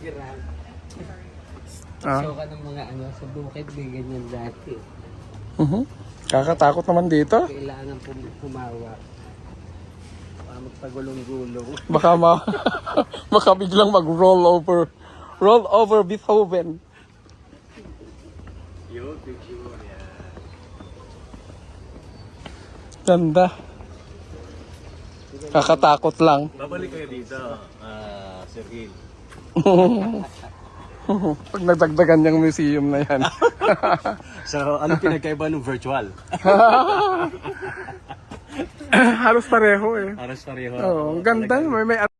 Grab. Ah. So ka ng mga ano, sa bukid, may ganyan dati. Kakatakot naman dito. Kailangan humawak. Magpagulong-gulong. Baka biglang mag-roll over. Roll over Beethoven. Yun, picture yan. Ganda. Kakatakot lang. Babalik kayo dito, Sir Gil. Pag nagdagdagan yung museum na yan. So, ano pinagkaiba ng virtual? Halos pareho eh. Aras pareho. Oo, ganda. May